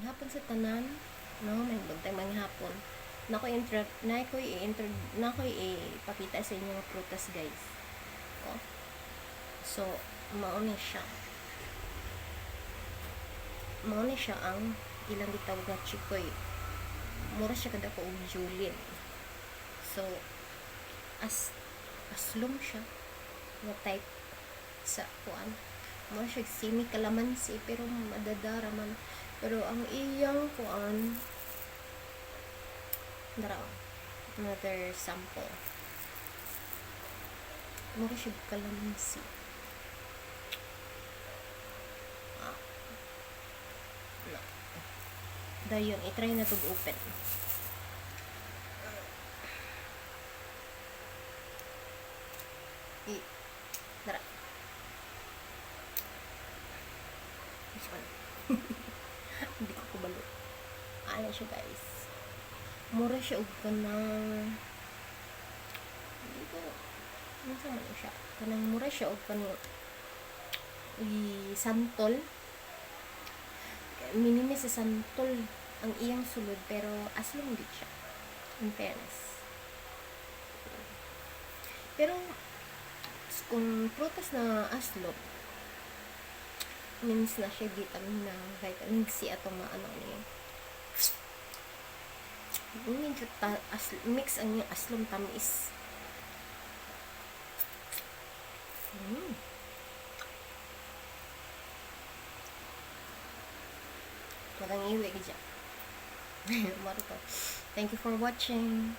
Maayong hapon sa tanan. No, may buntag mga hapon. Nakoy ipakita sa inyo ng prutas, guys. Oh. So, mauni siya. Mauni siya ang ilang gitawag na chikoy. Mura siya kada ko og julin. So, aslom siya na type sa kuan. Mura siya semi kalamansi pero madadara man. Pero ang iyang kuan another sample. Mura siya kalamansi. No. Dayon, itry na to open. Dara. This one. Hindi ko kubalo. Ano siya, guys. Mura siya og kanang dito. Ano sa man siya? Kanang mura siya og kanang santol. Minimi sa santol ang iyang sulod pero aslong gid siya. In fairness. Pero kung prutas na aslop means na siya vitamin na vitamin C atong ano niya. Medyo mix ang yung aslong tamis. Magang iwi gidya. Thank you for watching.